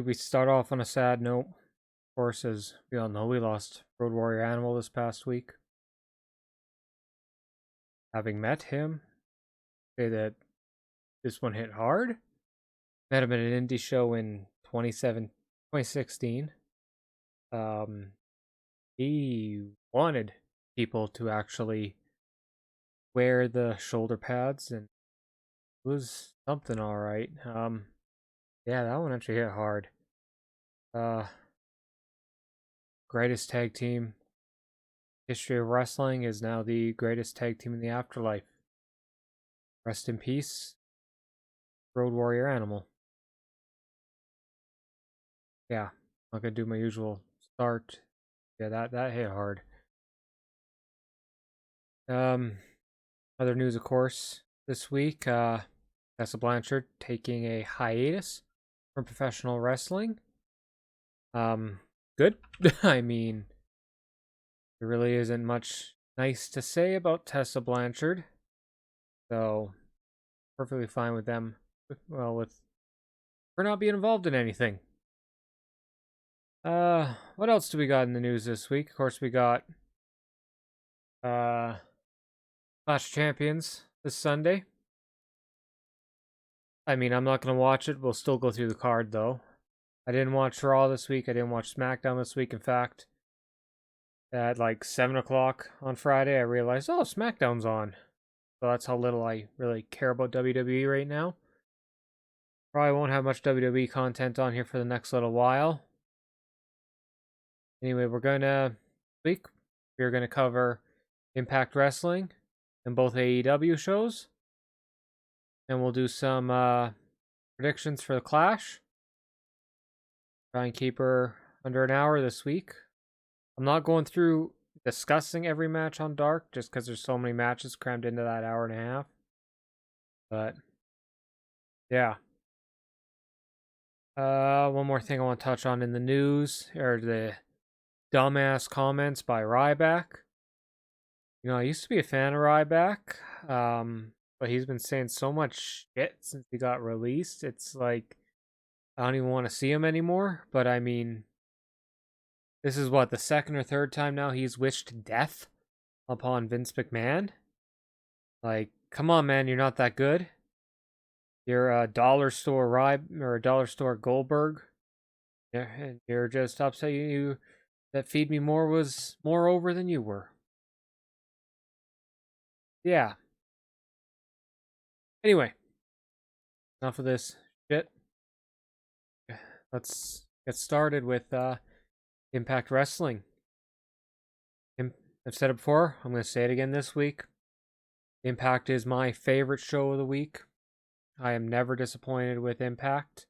We start off on a sad note. Of course, as we all know, we lost Road Warrior Animal this past week. Having met him, say that this one hit hard. Met him at an indie show in 2016. He wanted people to actually wear the shoulder pads, and it was something all right. Yeah, that one actually hit hard. Greatest tag team history of wrestling is now the greatest tag team in the afterlife. Rest in peace, Road Warrior Animal. Yeah, I'm not gonna do my usual start. Yeah, that hit hard. Other news, of course, this week. Tessa Blanchard taking a hiatus from professional wrestling. Good. I mean, there really isn't much nice to say about Tessa Blanchard, so perfectly fine with them. With her not being involved in anything. What else do we got in the news this week? Of course, we got Clash of Champions this Sunday. I mean, I'm not gonna watch it. We'll still go through the card though. I didn't watch Raw this week. I didn't watch SmackDown this week. In fact, at like 7 o'clock on Friday, I realized, oh, SmackDown's on. So that's how little I really care about WWE right now. Probably won't have much WWE content on here for the next little while. Anyway, we're gonna cover Impact Wrestling and both AEW shows. And we'll do some predictions for the Clash. Try and keep her under an hour this week. I'm not going through discussing every match on Dark just because there's so many matches crammed into that hour and a half. But yeah. One more thing I want to touch on in the news are the dumbass comments by Ryback. You know, I used to be a fan of Ryback, but he's been saying so much shit since he got released. It's like, I don't even want to see him anymore. But I mean, this is what, the second or third time now he's wished death upon Vince McMahon? Like, come on, man, you're not that good. You're a dollar store or a dollar store Goldberg. Yeah, and you're just upset that Feed Me More was more over than you were. Yeah. Anyway, enough of this shit. Let's get started with Impact Wrestling. I've said it before, I'm going to say it again this week. Impact is my favorite show of the week. I am never disappointed with Impact.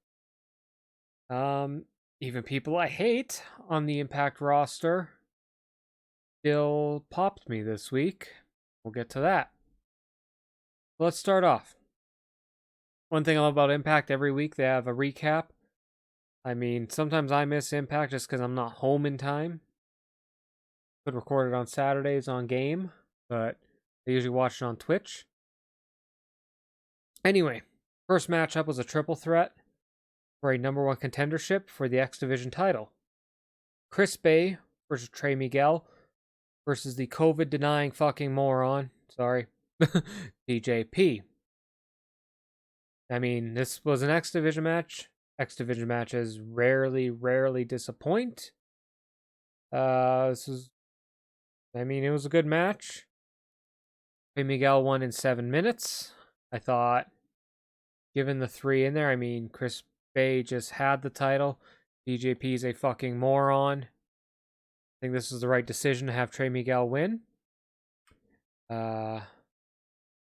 Even people I hate on the Impact roster still popped me this week. We'll get to that. Let's start off. One thing I love about Impact, every week they have a recap. I mean, sometimes I miss Impact just because I'm not home in time. Could record it on Saturdays on Game, but I usually watch it on Twitch. Anyway, first matchup was a triple threat for a number one contendership for the X Division title. Chris Bay versus Trey Miguel versus the COVID-denying fucking moron. Sorry. TJP. I mean, this was an X Division match. X Division matches rarely disappoint. It was a good match. Trey Miguel won in 7 minutes. I thought, given the 3 in there, I mean, Chris Bay just had the title. TJP is a fucking moron. I think this is the right decision to have Trey Miguel win.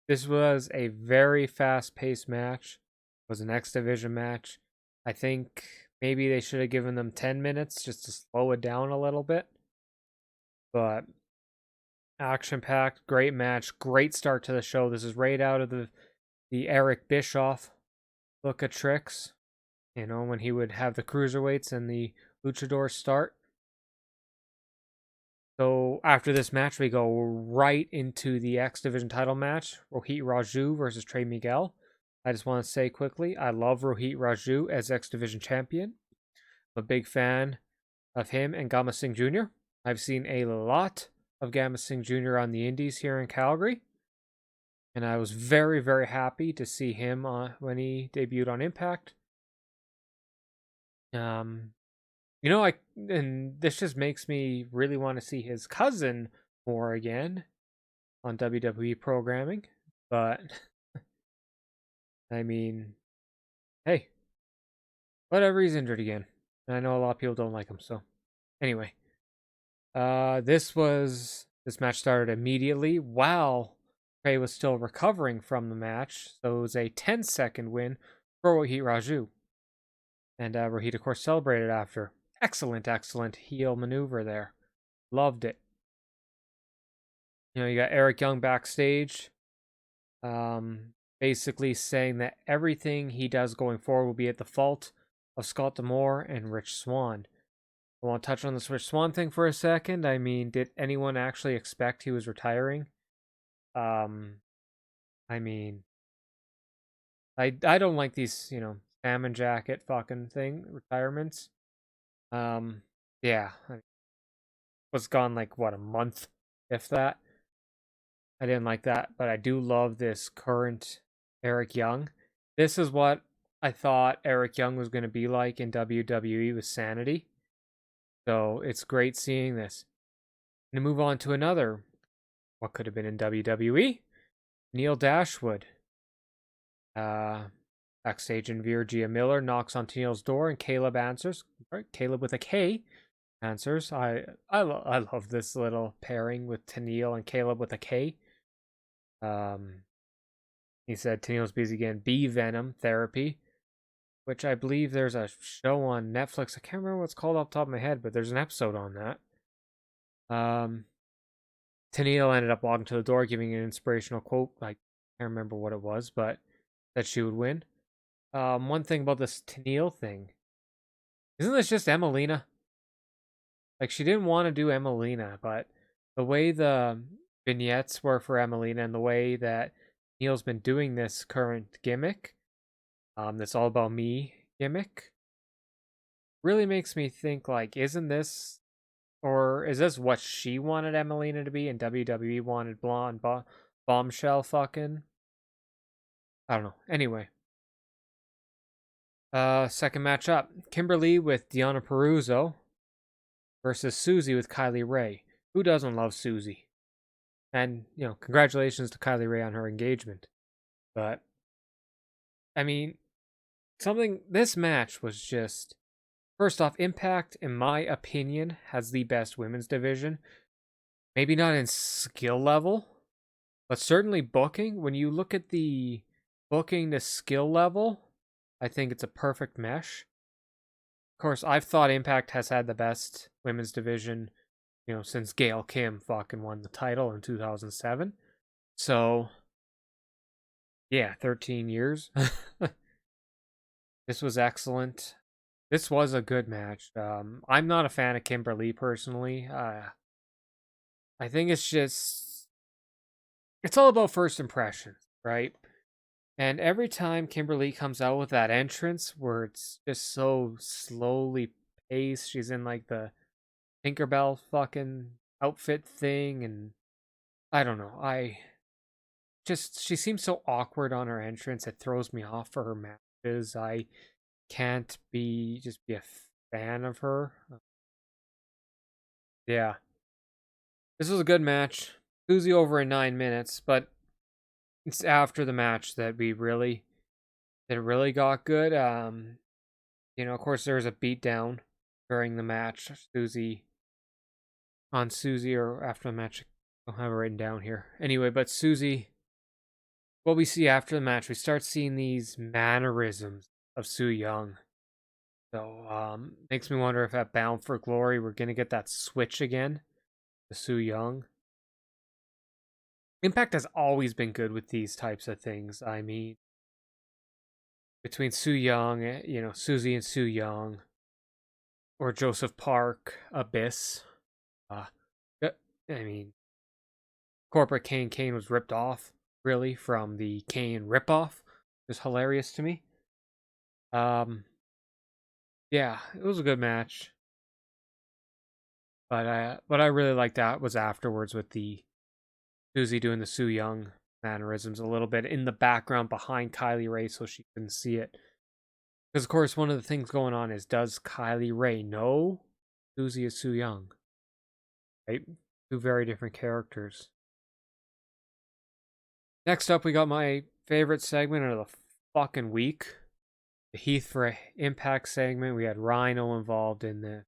This was a very fast-paced match. It was an X Division match. I think maybe they should have given them 10 minutes just to slow it down a little bit. But action-packed, great match, great start to the show. This is right out of the Eric Bischoff book of tricks. You know, when he would have the cruiserweights and the luchadors start. So after this match, we go right into the X Division title match. Rohit Raju versus Trey Miguel. I just want to say quickly, I love Rohit Raju as X Division champion. I'm a big fan of him and Gama Singh Jr. I've seen a lot of Gama Singh Jr. on the Indies here in Calgary, and I was very, very happy to see him when he debuted on Impact. And this just makes me really want to see his cousin more again on WWE programming. But I mean, hey, whatever, he's injured again. And I know a lot of people don't like him, so anyway. This match started immediately while Trey was still recovering from the match, so it was a 10-second win for Rohit Raju. And Rohit, of course, celebrated after. Excellent, excellent heel maneuver there. Loved it. You got Eric Young backstage, basically saying that everything he does going forward will be at the fault of Scott D'Amore and Rich Swann. I want to touch on this Rich Swann thing for a second. I mean, did anyone actually expect he was retiring? I mean, I don't like these, salmon jacket fucking thing retirements. Yeah, was gone like what, a month, if that. I didn't like that, but I do love this current Eric Young. This is what I thought Eric Young was going to be like in WWE with Sanity. So it's great seeing this. And to move on to another, what could have been in WWE? Neil Dashwood. Backstage in Virgia Miller knocks on Neil's door and Caleb answers. Right, Caleb with a K answers. I love this little pairing with Tennille and Caleb with a K. He said Tennille's busy getting bee venom therapy, which I believe there's a show on Netflix. I can't remember what it's called off the top of my head, but there's an episode on that. Tennille ended up walking to the door, giving an inspirational quote. I can't remember what it was, but that she would win. One thing about this Tennille thing, isn't this just Emelina? Like, she didn't want to do Emelina, but the way the vignettes were for Emelina and the way that Neil's been doing this current gimmick, this All About Me gimmick, really makes me think, like, isn't this, or is this what she wanted Emelina to be and WWE wanted blonde bombshell fucking? I don't know. Anyway. Second match up. Kimberly with Deonna Purrazzo versus Susie with Kylie Ray. Who doesn't love Susie? And, congratulations to Kylie Ray on her engagement. But, I mean, this match was just, first off, Impact, in my opinion, has the best women's division. Maybe not in skill level, but certainly booking. When you look at the booking to skill level, I think it's a perfect mesh. Of course, I've thought Impact has had the best women's division, since Gail Kim fucking won the title in 2007. So, yeah, 13 years. This was excellent. This was a good match. I'm not a fan of Kimberly personally. I think it's all about first impressions, right? And every time Kimberly comes out with that entrance where it's just so slowly paced, she's in like the Tinkerbell fucking outfit thing, and I don't know. She seems so awkward on her entrance. It throws me off for her matches. I can't be a fan of her. Yeah. This was a good match. Susie over in 9 minutes, but it's after the match that it really got good. Of course there was a beatdown during the match. Susie, or after the match, I don't have it written down here. Anyway, but Susie, what we see after the match, we start seeing these mannerisms of Su Yung. So, makes me wonder if at Bound for Glory we're gonna get that switch again to Su Yung. Impact has always been good with these types of things. I mean, between Su Yung, Susie and Su Yung, or Joseph Park, Abyss. I mean, Corporate Kane was ripped off, really, from the Kane ripoff. It was hilarious to me. Yeah, it was a good match. But what I really liked that was afterwards with the Susie doing the Su Young mannerisms a little bit in the background behind Kylie Ray so she couldn't see it. Because, of course, one of the things going on is, does Kylie Ray know Susie is Su Young? Right? Two very different characters. Next up, we got my favorite segment of the fucking week. The Heath for Impact segment. We had Rhino involved in this.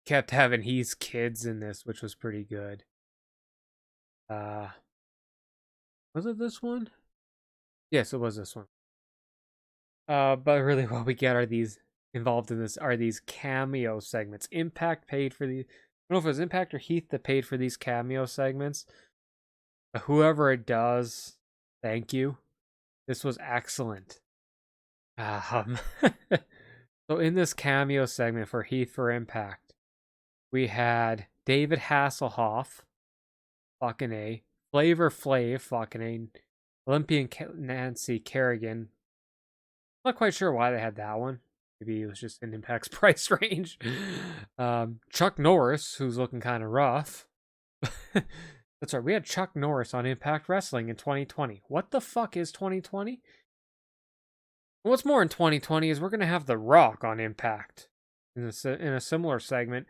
Kept having Heath's kids in this, which was pretty good. Was it this one? Yes, it was this one. But really what we get are these involved in this are these cameo segments. Impact paid for these. I don't know if it was Impact or Heath that paid for these cameo segments. But whoever it does, thank you. This was excellent. So in this cameo segment for Heath for Impact, we had David Hasselhoff, fucking A, Flavor Flav, fucking A, Olympian Nancy Kerrigan. Not quite sure why they had that one. Maybe it was just in Impact's price range. Chuck Norris, who's looking kind of rough. That's right, we had Chuck Norris on Impact Wrestling in 2020. What the fuck is 2020? What's more in 2020 is we're going to have The Rock on Impact in a similar segment,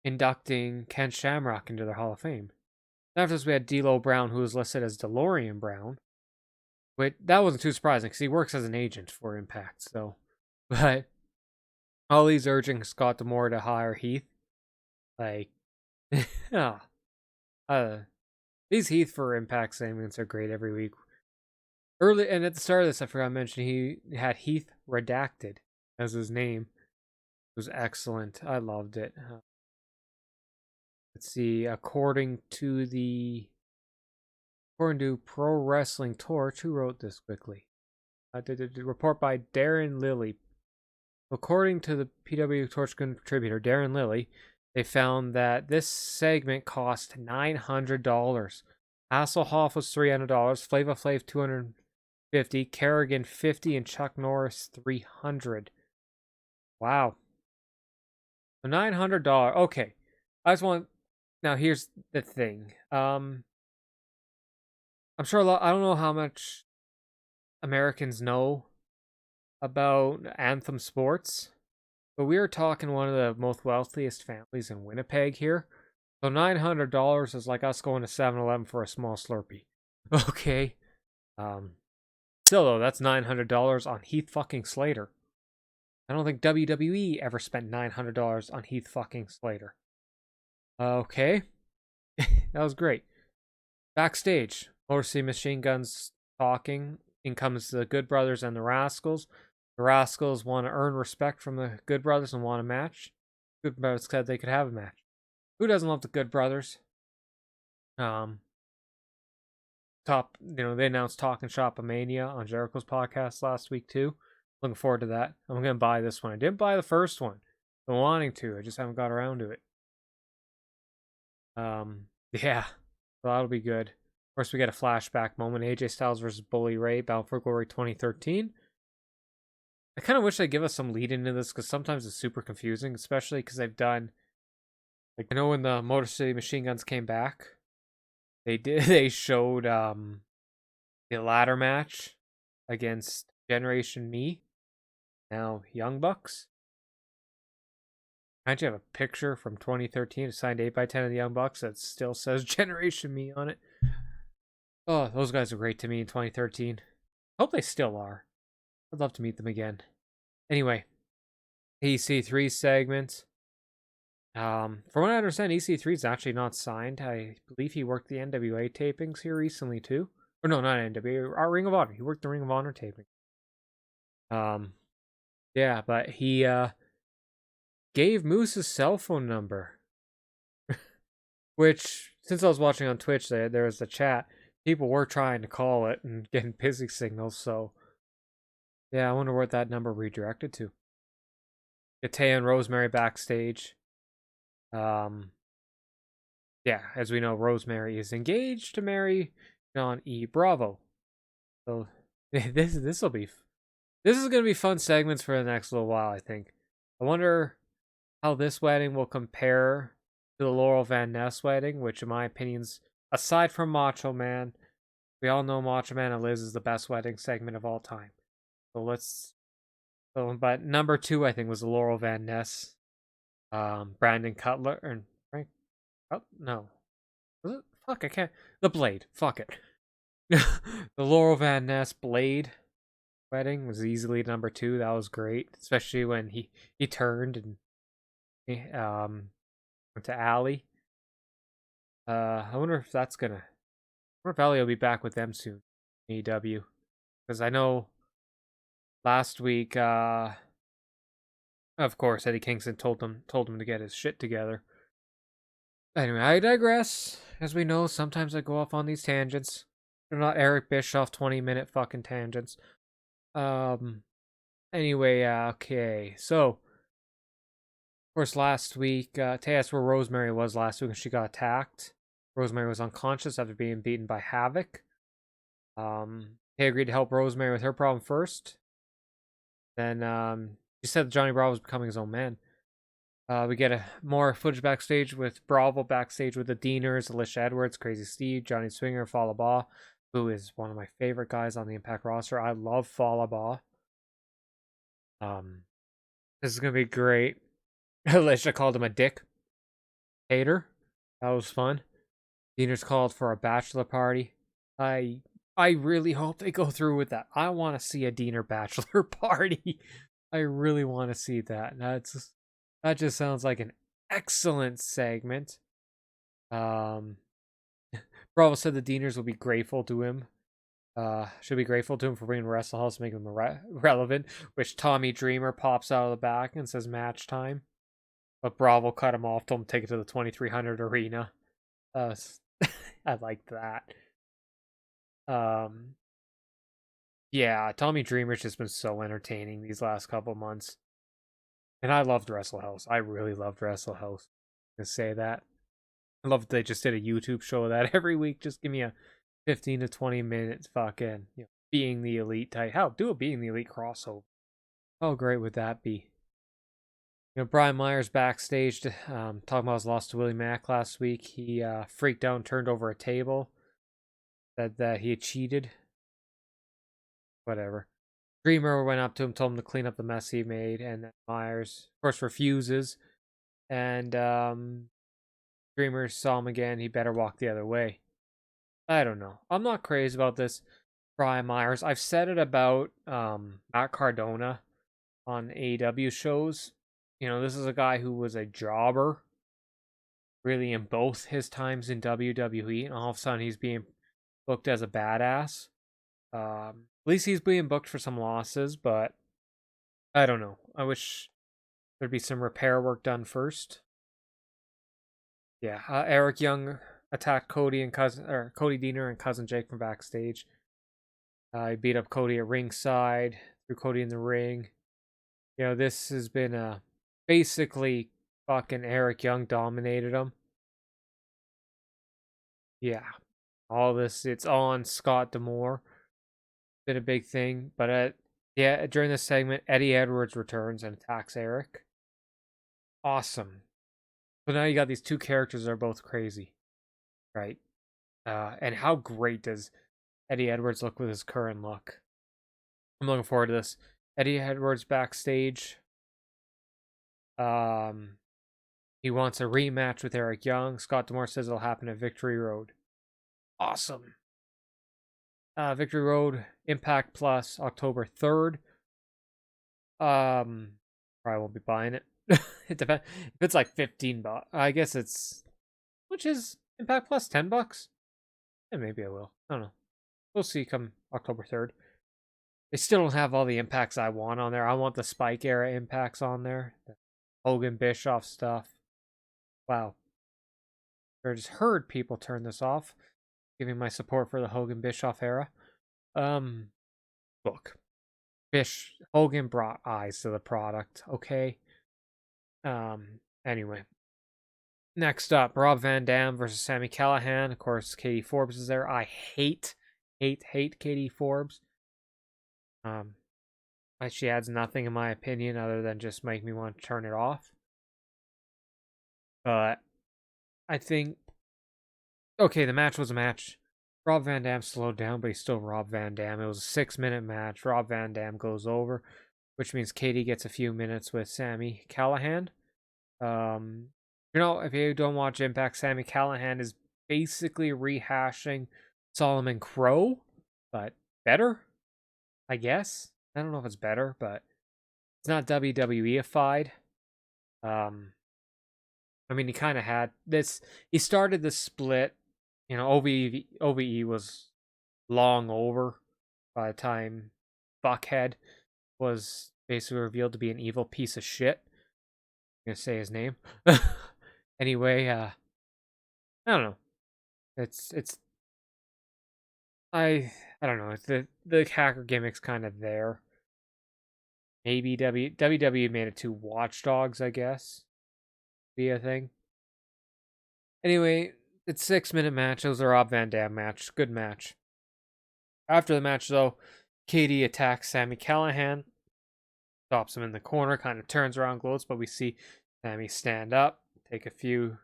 inducting Ken Shamrock into their Hall of Fame. After this, we had D'Lo Brown, who was listed as DeLorean Brown. But that wasn't too surprising because he works as an agent for Impact. So, but Ollie's urging Scott D'Amore to hire Heath. Like, these Heath for Impact segments are great every week. Early and at the start of this, I forgot to mention he had Heath Redacted as his name. It was excellent. I loved it. Let's see. According to Pro Wrestling Torch, who wrote this quickly? The report by Darren Lilly. According to the PW Torch contributor Darren Lilly, they found that this segment cost $900. Hasselhoff was $300, Flava Flav $250, Kerrigan $50, and Chuck Norris $300. Wow. So $900. Okay, I just want. Now here's the thing. I'm sure I don't know how much Americans know about Anthem Sports, but we are talking one of the most wealthiest families in Winnipeg here. So $900 is like us going to 7-Eleven for a small Slurpee. Okay. Still though, that's $900 on Heath fucking Slater. I don't think WWE ever spent $900 on Heath fucking Slater. Okay. That was great. Backstage, Motor City Machine Guns talking. In comes the Good Brothers and the Rascals. The Rascals want to earn respect from the Good Brothers and want a match. Good Brothers said they could have a match. Who doesn't love the Good Brothers? They announced Talking Shop Mania on Jericho's podcast last week too. Looking forward to that. I'm gonna buy this one. I didn't buy the first one. I'm wanting to. I just haven't got around to it. Yeah, so that'll be good. Of course, we get a flashback moment. AJ Styles versus Bully Ray, Bound for Glory 2013. I kind of wish they'd give us some lead into this because sometimes it's super confusing, especially because they've done. Like, I know when the Motor City Machine Guns came back, they showed the ladder match against Generation Me, now Young Bucks. I actually have a picture from 2013, a signed 8x10 of the Young Bucks that still says Generation Me on it. Oh, those guys were great to me in 2013. Hope they still are. I'd love to meet them again. Anyway, EC3 segment. From what I understand, EC3 is actually not signed. I believe he worked the NWA tapings here recently too. Or no, not NWA, our Ring of Honor. He worked the Ring of Honor taping. Yeah, but he gave Moose's cell phone number. Which, since I was watching on Twitch, there was a chat. People were trying to call it and getting busy signals, so yeah, I wonder what that number redirected to. Get Taya and Rosemary backstage. Yeah, as we know, Rosemary is engaged to marry John E. Bravo. So this This is going to be fun segments for the next little while, I think. I wonder how this wedding will compare to the Laurel Van Ness wedding, which in my opinion's, aside from Macho Man, we all know Macho Man and Liz is the best wedding segment of all time. But number 2, I think, was the Laurel Van Ness, Brandon Cutler, and Frank. Oh no, was it? Fuck, I can't. The Blade. Fuck it. The Laurel Van Ness Blade wedding was easily number 2. That was great, especially when he turned and went to Allie. I wonder if that's gonna. I wonder if Allie will be back with them soon. AEW, because I know last week, of course, Eddie Kingston told him to get his shit together. Anyway, I digress. As we know, sometimes I go off on these tangents. They're not Eric Bischoff 20-minute fucking tangents. Anyway, okay. So, of course, last week, to ask where Rosemary was last week when she got attacked. Rosemary was unconscious after being beaten by Havoc. He agreed to help Rosemary with her problem first. Then, he said that Johnny Bravo was becoming his own man. We get more footage backstage with Bravo backstage with the Deaners, Alicia Edwards, Crazy Steve, Johnny Swinger, Falaba, who is one of my favorite guys on the Impact roster. I love Falaba. This is gonna be great. Alicia called him a dick. Hater. That was fun. Deaners called for a bachelor party. I really hope they go through with that. I want to see a Diener bachelor party. I really want to see that. That just sounds like an excellent segment. Bravo said the Deaners will be grateful to him. Should be grateful to him for bringing Wrestle House to make him relevant. Which Tommy Dreamer pops out of the back and says match time. But Bravo cut him off, told him to take it to the 2300 arena. I liked that. Yeah, Tommy Dreamer's just been so entertaining these last couple months. And I loved Wrestle House. I really loved Wrestle House. To say that. I love that they just did a YouTube show of that every week. Just give me a 15 to 20 minutes fucking, being the elite type. Hell, do a being the elite crossover. How great would that be? Brian Myers backstage talking about his loss to Willie Mack last week. He freaked out and turned over a table. Said that he had cheated. Whatever. Dreamer went up to him, told him to clean up the mess he made, and then Myers, of course, refuses. And Dreamer saw him again. He better walk the other way. I don't know. I'm not crazy about this Brian Myers. I've said it about Matt Cardona on AEW shows. This is a guy who was a jobber, really, in both his times in WWE, and all of a sudden he's being booked as a badass. At least he's being booked for some losses, but I don't know. I wish there'd be some repair work done first. Yeah, Eric Young attacked Cody Deaner and Cousin Jake from backstage. He beat up Cody at ringside, threw Cody in the ring. This has been basically fucking Eric Young dominated him. Yeah, all this, it's on Scott D'Amore. Been a big thing, but during this segment, Eddie Edwards returns and attacks Eric. Awesome. So now you got these two characters that are both crazy, right? And how great does Eddie Edwards look with his current look? I'm looking forward to this. Eddie Edwards backstage. He wants a rematch with Eric Young. Scott D'Amore says it'll happen at Victory Road. Awesome. Victory Road, Impact Plus, October 3rd. Probably won't be buying it. It depends. If it's like $15, I guess which is Impact Plus, $10? Yeah, maybe I will. I don't know. We'll see come October 3rd. They still don't have all the impacts I want on there. I want the Spike era impacts on there. The Hogan Bischoff stuff. Wow. I just heard people turn this off. Giving my support for the Hogan Bischoff era. Look. Hogan brought eyes to the product, okay? Anyway. Next up, Rob Van Dam versus Sami Callihan. Of course, Katie Forbes is there. I hate Katie Forbes. She adds nothing in my opinion other than just make me want to turn it off. But I think, okay, the match was a match. Rob Van Dam slowed down, but he's still Rob Van Dam. It was a 6-minute match. Rob Van Dam goes over, which means Katie gets a few minutes with Sami Callihan. If you don't watch Impact, Sami Callihan is basically rehashing Solomon Crow, but better, I guess. I don't know if it's better, but it's not WWE-ified. He kind of had this. He started the split. OVE was long over by the time Buckhead was basically revealed to be an evil piece of shit. I'm gonna say his name. Anyway, I don't know. It's I don't know. It's the hacker gimmick's kind of there. Maybe WWE made it to Watchdogs, I guess, be a thing. Anyway, it's 6-minute match. It was a Rob Van Dam match. Good match. After the match, though, Katie attacks Sami Callihan, stops him in the corner, kind of turns around, gloats, but we see Sami stand up, take a few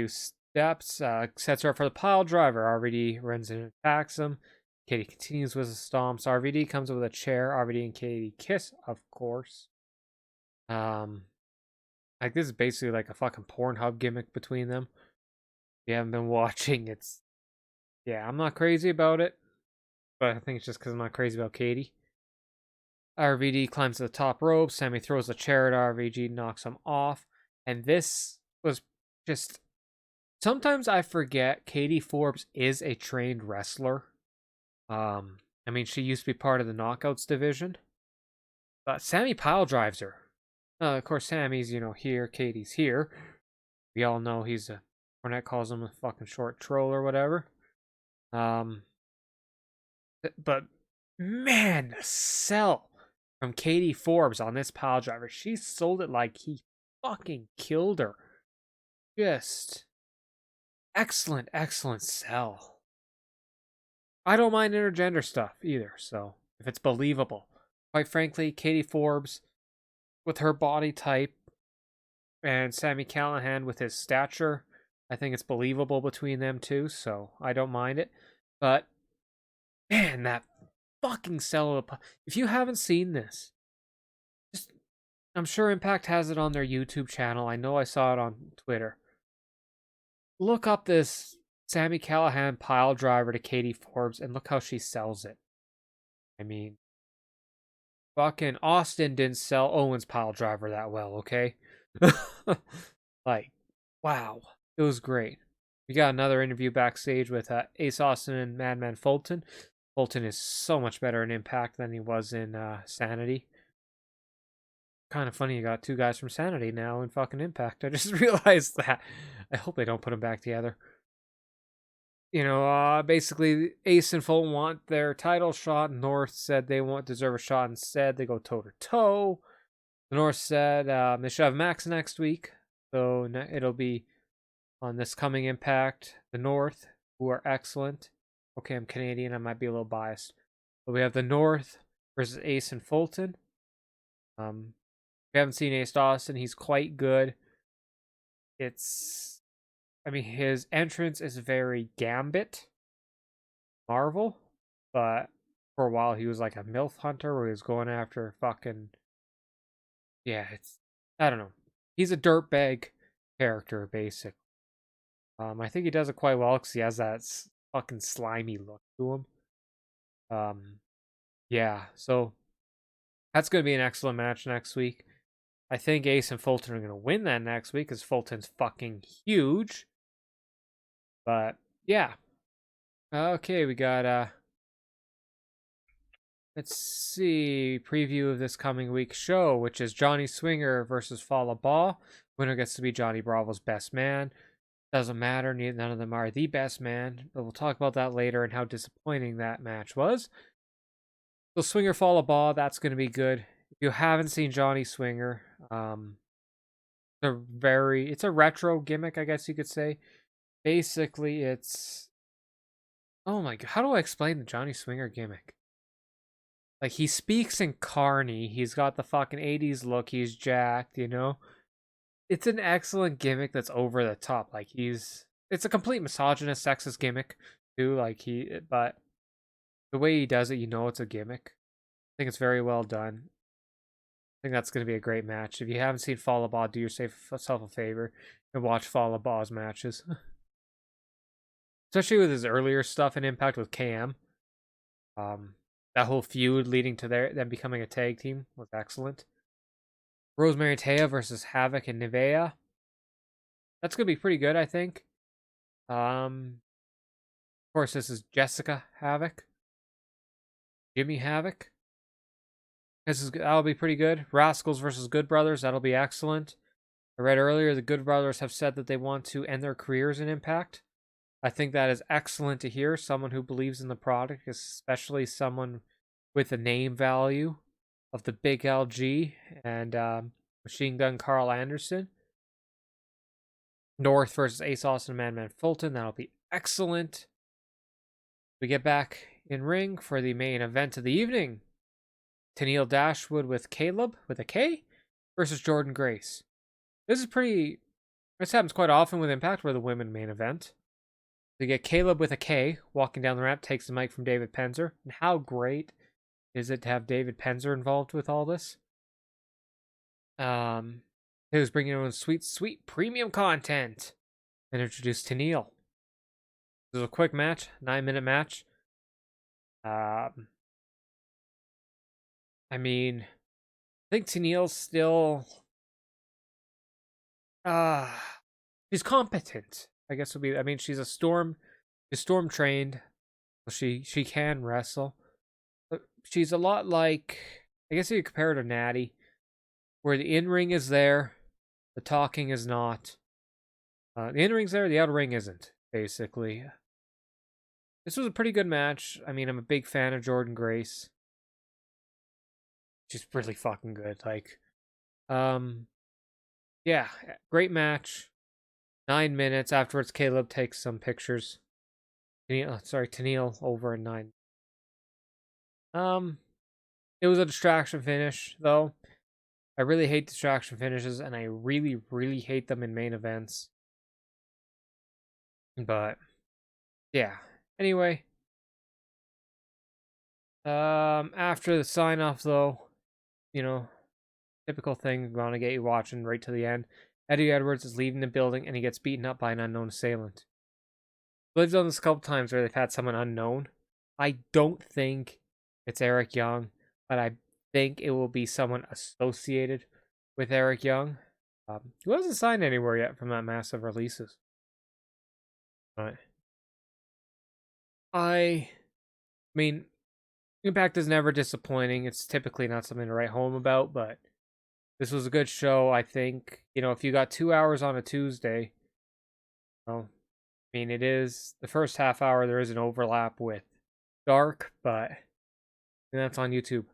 steps, sets her up for the pile driver. RVD runs in and attacks him. Katie continues with the stomps. RVD comes up with a chair. RVD and Katie kiss, of course. Like, this is basically like a fucking Pornhub gimmick between them. If you haven't been watching, I'm not crazy about it, but I think it's just because I'm not crazy about Katie. RVD climbs to the top rope. Sami throws a chair at RVD, knocks him off. And this was just... Sometimes I forget Katie Forbes is a trained wrestler. She used to be part of the Knockouts division. But Sami pile drives her. Of course, Sami's, here. Katie's here. We all know Cornette calls him a fucking short troll or whatever. But man, the sell from Katie Forbes on this pile driver. She sold it like he fucking killed her. Just excellent sell. I don't mind intergender stuff either, so if it's believable. Quite frankly, Katie Forbes, with her body type, and Sami Callihan with his stature, I think it's believable between them two, so I don't mind it. But, man, that fucking sell. If you haven't seen this, I'm sure Impact has it on their YouTube channel. I know I saw it on Twitter. Look up this Sami Callihan pile driver to Katie Forbes and look how she sells it. Fucking Austin didn't sell Owens pile driver that well, okay? Like, wow. It was great. We got another interview backstage with Ace Austin and Madman Fulton. Fulton is so much better in Impact than he was in Sanity. Kind of funny you got two guys from Sanity now in fucking Impact. I just realized that. I hope they don't put them back together. Basically, Ace and Fulton want their title shot. North said they deserve a shot instead. They go toe-to-toe. The North said they should have Max next week. So it'll be on this coming Impact. The North, who are excellent. Okay, I'm Canadian. I might be a little biased. But we have the North versus Ace and Fulton. We haven't seen Ace Austin. He's quite good. His entrance is very Gambit Marvel, but for a while he was like a MILF hunter where he was going after fucking... I don't know. He's a dirtbag character, basically. I think he does it quite well because he has that fucking slimy look to him. So that's going to be an excellent match next week. I think Ace and Fulton are going to win that next week because Fulton's fucking huge. But, yeah. Okay, we got, let's see, preview of this coming week's show, which is Johnny Swinger versus Fallah Bahh. Winner gets to be Johnny Bravo's best man. Doesn't matter, none of them are the best man, but we'll talk about that later and how disappointing that match was. So Swinger Fallah Bahh, that's going to be good. If you haven't seen Johnny Swinger, it's a retro gimmick, I guess you could say. Basically, it's... Oh my god, how do I explain the Johnny Swinger gimmick? Like, he speaks in Carney. He's got the fucking 80s look. He's jacked, you know? It's an excellent gimmick that's over the top. Like, it's a complete misogynist, sexist gimmick, too. Like, but the way he does it, you know it's a gimmick. I think it's very well done. I think that's going to be a great match. If you haven't seen Fall Ball, do yourself a favor and watch Fall Ball's matches. Especially with his earlier stuff in Impact with KM. That whole feud leading to them becoming a tag team was excellent. Rosemary Taya versus Havoc and Nivea. That's gonna be pretty good, I think. Of course, this is Jessica Havoc, Jimmy Havoc. That'll be pretty good. Rascals versus Good Brothers. That'll be excellent. I read earlier the Good Brothers have said that they want to end their careers in Impact. I think that is excellent to hear. Someone who believes in the product, especially someone with a name value of the Big LG and Machine Gun Carl Anderson. North versus Ace Austin and Madman Fulton. That'll be excellent. We get back in ring for the main event of the evening. Tennille Dashwood with Caleb with a K versus Jordan Grace. This happens quite often with Impact, where the women main event. We get Caleb with a K walking down the ramp, takes the mic from David Penzer. And how great is it to have David Penzer involved with all this? He was bringing in sweet, sweet premium content and introduced Tennille. This was a quick match, 9-minute match. I think Tennille's still she's competent, I guess would be. She's storm trained. She can wrestle. But she's a lot like, I guess you could compare her to Natty, where the in-ring is there, the talking is not. The in-ring's there, the out-ring isn't, basically. This was a pretty good match. I'm a big fan of Jordan Grace. She's really fucking good. Yeah, great match. 9 minutes. Afterwards, Caleb takes some pictures. Tennille over in 9. It was a distraction finish, though. I really hate distraction finishes, and I really, really hate them in main events. But, yeah. Anyway. After the sign-off, though, typical thing, going to get you watching right to the end. Eddie Edwards is leaving the building, and he gets beaten up by an unknown assailant. They've done this a couple times where they've had someone unknown. I don't think it's Eric Young, but I think it will be someone associated with Eric Young, who hasn't signed anywhere yet from that massive releases. But Impact is never disappointing. It's typically not something to write home about, but this was a good show, I think. If you got 2 hours on a Tuesday, it is the first half hour, there is an overlap with Dark, but that's on YouTube.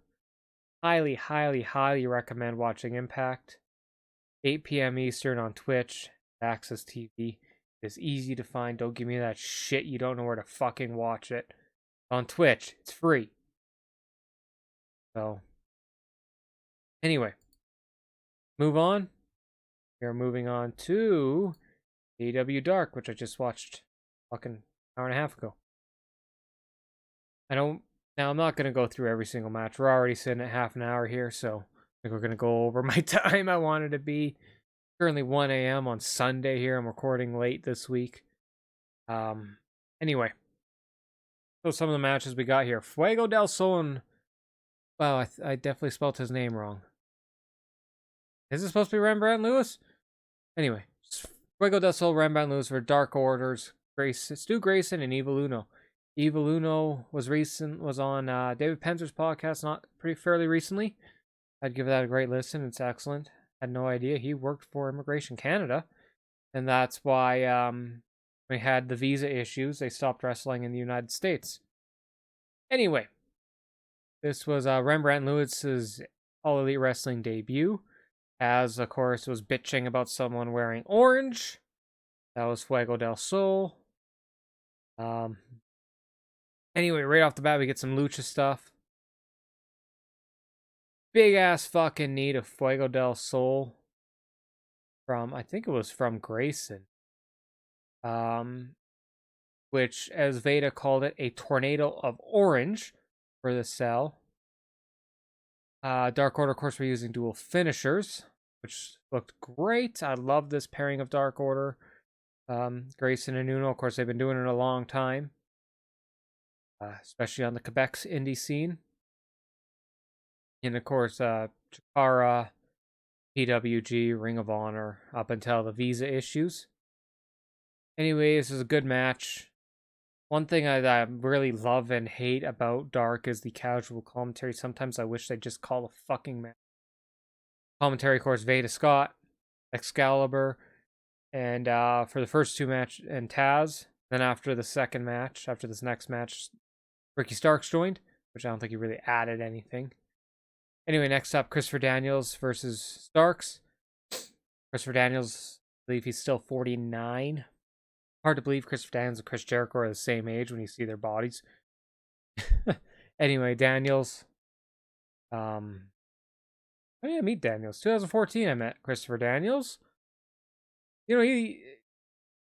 Highly, highly, highly recommend watching Impact. 8 p.m. Eastern on Twitch, Access TV. It's easy to find. Don't give me that shit. You don't know where to fucking watch it. On Twitch, it's free. So, anyway, move on. We are moving on to AEW Dark, which I just watched fucking hour and a half ago. Now, I'm not going to go through every single match. We're already sitting at half an hour here, so I think we're going to go over my time I wanted to be. Currently 1 a.m. on Sunday here. I'm recording late this week. Anyway. So some of the matches we got here. Fuego del Sol and... Wow, I definitely spelled his name wrong. Is it supposed to be Rembrandt Lewis? Anyway. Fuego del Sol, Rembrandt Lewis for Dark Orders. Stu Grayson and Evil Uno. Evil Uno was on David Penzer's podcast fairly recently. I'd give that a great listen. It's excellent. Had no idea he worked for Immigration Canada, and that's why when we had the visa issues, they stopped wrestling in the United States. Anyway, this was Rembrandt Lewis's All Elite Wrestling debut, as of course was bitching about someone wearing orange. That was Fuego del Sol. Anyway, right off the bat, we get some lucha stuff. big ass fucking knee to Fuego del Sol from, I think it was from Grayson. Which, as Veda called it, a tornado of orange for the cell. Dark Order, of course, we're using dual finishers, which looked great. I love this pairing of Dark Order. Grayson and Uno, of course, they've been doing it a long time, especially on the Quebec's indie scene. And, of course, Chikara, PWG, Ring of Honor, up until the visa issues. Anyways, it was a good match. One thing I really love and hate about Dark is the casual commentary. Sometimes I wish they'd just call a fucking match. Commentary, of course, Veda Scott, Excalibur, and for the first two matches, and Taz. Then after the second match, after this next match, Ricky Starks joined, which I don't think he really added anything. Anyway, next up, Christopher Daniels versus Starks. Christopher Daniels, I believe he's still 49. Hard to believe Christopher Daniels and Chris Jericho are the same age when you see their bodies. Anyway, Daniels. When did I meet Daniels? 2014 I met Christopher Daniels. You know,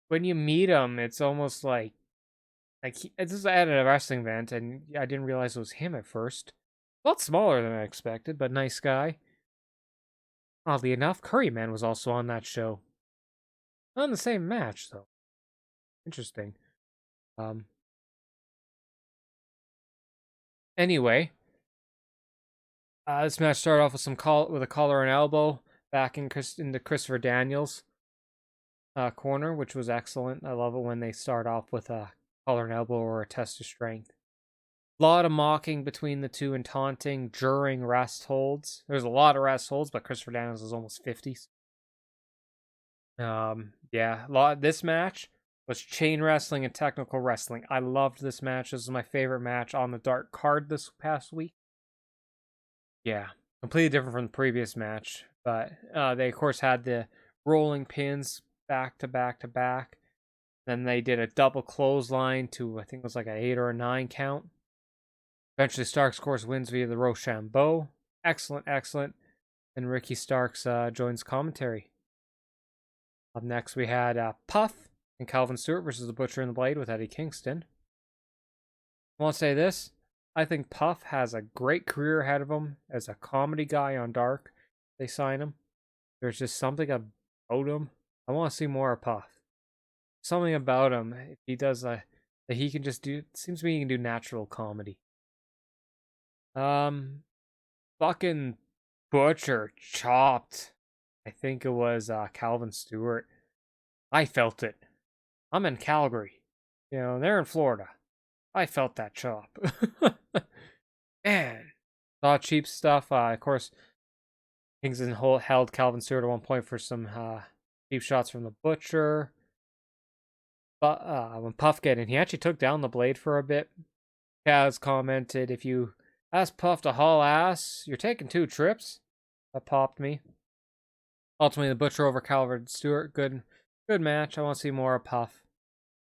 when you meet him, it's almost like it's just at a wrestling event, and I didn't realize it was him at first. A lot smaller than I expected, but nice guy. Oddly enough, Curryman was also on that show. Not in the same match, though. Interesting. Anyway, this match started off with with a collar and elbow back into Christopher Daniels' corner, which was excellent. I love it when they start off with a collar and elbow or a test of strength. A lot of mocking between the two and taunting during rest holds. There's a lot of rest holds, but Christopher Daniels is almost 50s. Yeah, this match was chain wrestling and technical wrestling. I loved this match. This is my favorite match on the Dark card this past week. Yeah, completely different from the previous match, but they of course had the rolling pins back to back to back. Then they did a double clothesline to, I think it was like an 8 or a 9 count. Eventually, Starks, of course, wins via the Rochambeau. Excellent, excellent. And Ricky Starks joins commentary. Up next, we had Puff and Calvin Stewart versus the Butcher and the Blade with Eddie Kingston. I want to say this. I think Puff has a great career ahead of him as a comedy guy on Dark. They sign him. There's just something about him. I want to see more of Puff. Something about him. If he does that he can just do. It seems to me he can do natural comedy. Fucking Butcher chopped. I think it was Calvin Stewart. I felt it. I'm in Calgary. You know, they're in Florida. I felt that chop. Man. Saw cheap stuff. Of course, Kingston held Calvin Stewart at one point for some cheap shots from the Butcher. But when Puff got in, he actually took down the Blade for a bit. Kaz commented, if you ask Puff to haul ass, you're taking 2 trips. That popped me. Ultimately, the Butcher over Calvin Stewart. Good match. I want to see more of Puff.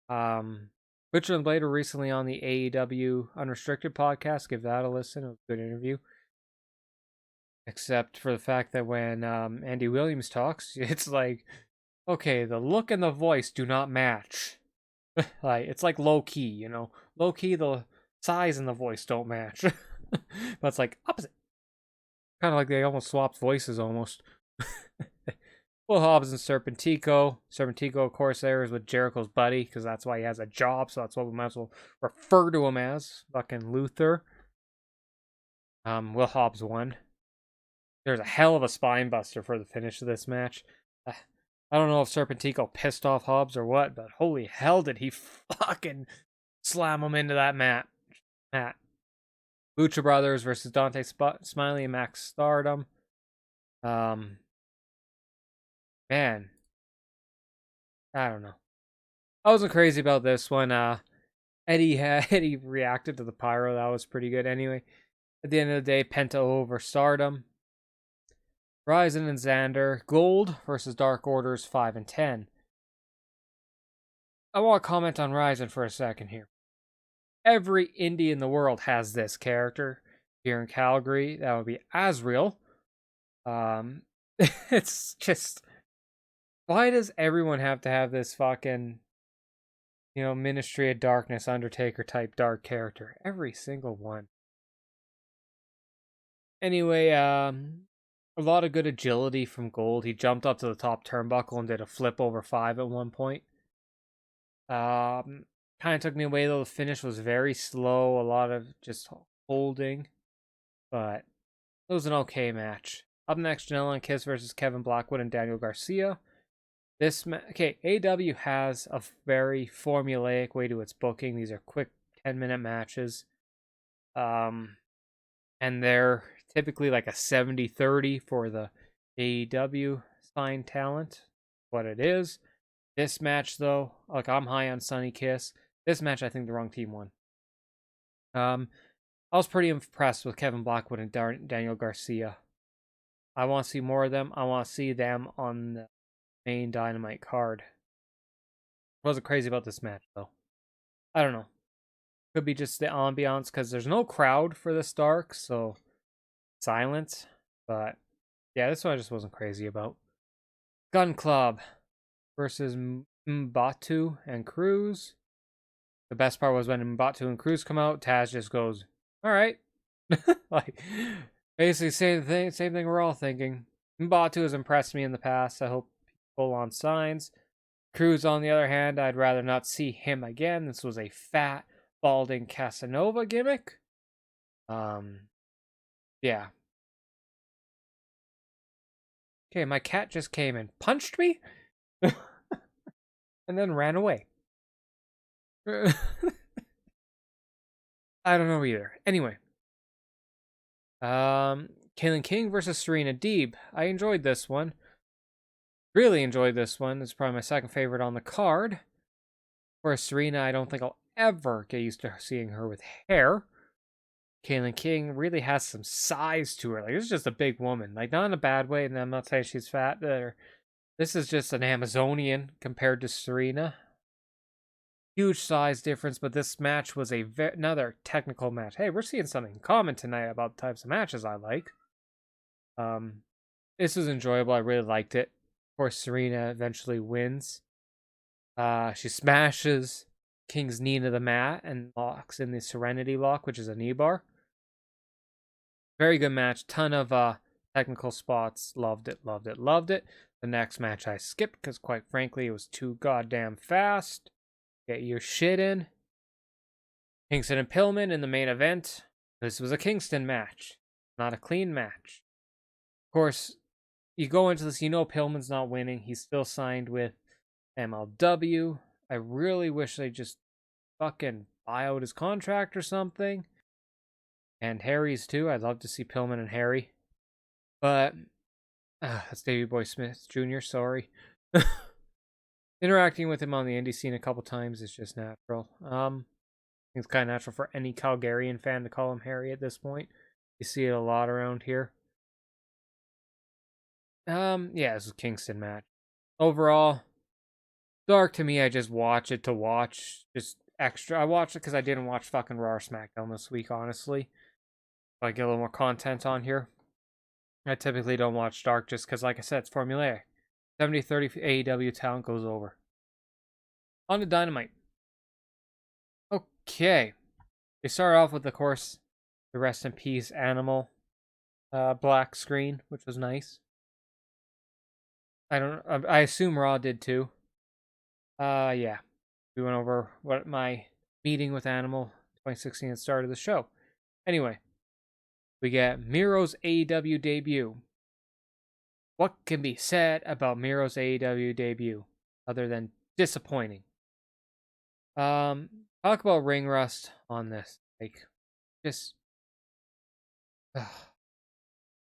Butcher and Blade were recently on the AEW Unrestricted podcast. Give that a listen. It was a good interview. Except for the fact that when Andy Williams talks, it's like, okay, the look and the voice do not match. Like, it's like low key, you know? Low key, the size and the voice don't match. But it's like opposite. Kind of like they almost swapped voices almost. Will Hobbs and Serpentico. Serpentico, of course, there is with Jericho's buddy, because that's why he has a job, so that's what we might as well refer to him as. Fucking Luther. Will Hobbs won. There's a hell of a spine buster for the finish of this match. I don't know if Serpentico pissed off Hobbs or what, but holy hell did he fucking slam him into that mat. Lucha Brothers versus Dante Smiley and Max Stardom. Man, I don't know. I wasn't crazy about this one. Eddie reacted to the pyro. That was pretty good. Anyway, at the end of the day, Penta over Stardom. Ryzen and Xander. Gold versus Dark Orders 5 and 10. I want to comment on Ryzen for a second here. Every indie in the world has this character. Here in Calgary, that would be Azrael. It's just, why does everyone have to have this fucking, Ministry of Darkness, Undertaker type dark character? Every single one. Anyway, a lot of good agility from Gold. He jumped up to the top turnbuckle and did a flip over 5 at one point. Kind of took me away though. The finish was very slow. A lot of just holding, but it was an okay match. Up next, Janela and Kiss versus Kevin Blackwood and Daniel Garcia. AEW has a very formulaic way to its booking. These are quick 10-minute matches. And they're typically like a 70-30 for the AEW signed talent. What it is. This match, though, like, I'm high on Sonny Kiss. This match, I think the wrong team won. I was pretty impressed with Kevin Blackwood and Daniel Garcia. I want to see more of them. I want to see them on the main Dynamite card. Wasn't crazy about this match, though. I don't know. Could be just the ambiance, because there's no crowd for this dark, so silence. But yeah, this one I just wasn't crazy about. Gun Club versus Mbatu and Cruz. The best part was when Mbatu and Cruz come out, Taz just goes, all right. Like, basically same thing we're all thinking. Mbatu has impressed me in the past. I hope people on signs. Cruz, on the other hand, I'd rather not see him again. This was a fat, balding Casanova gimmick. Yeah. Okay, my cat just came and punched me and then ran away. I don't know either. Anyway. Kaylin King versus Serena Deeb. I enjoyed this one. Really enjoyed this one. It's probably my second favorite on the card. For Serena, I don't think I'll ever get used to seeing her with hair. Kaylin King really has some size to her. Like, this is just a big woman. Like, not in a bad way, and I'm not saying she's fat. This is just an Amazonian compared to Serena. Huge size difference, but this match was another technical match. Hey, we're seeing something common tonight about the types of matches I like. This was enjoyable. I really liked it. Of course, Serena eventually wins. She smashes King's knee to the mat and locks in the Serenity Lock, which is a knee bar. Very good match. Ton of technical spots. Loved it, loved it, loved it. The next match I skipped because, quite frankly, it was too goddamn fast. Get your shit in. Kingston and Pillman in the main event. This was a Kingston match, not a clean match. Of course, you go into this, Pillman's not winning. He's still signed with MLW. I really wish they just fucking buy out his contract or something. And Harry's too. I'd love to see Pillman and Harry. But that's Davey Boy Smith Jr., sorry. Interacting with him on the indie scene a couple times is just natural. I think it's kind of natural for any Calgarian fan to call him Harry at this point. You see it a lot around here. Yeah, this is a Kingston match. Overall, dark to me. I just watch it to watch. Just extra. I watched it because I didn't watch fucking Raw or SmackDown this week, honestly. I get a little more content on here. I typically don't watch dark just because, like I said, it's formulaic. 70-30 AEW talent goes over. On to Dynamite. Okay. They start off with, of course, the Rest in Peace Animal black screen, which was nice. I assume Raw did too. Yeah. We went over what my meeting with Animal 2016 at the start of the show. Anyway, we get Miro's AEW debut. What can be said about Miro's AEW debut other than disappointing? Talk about ring rust on this. Like, just I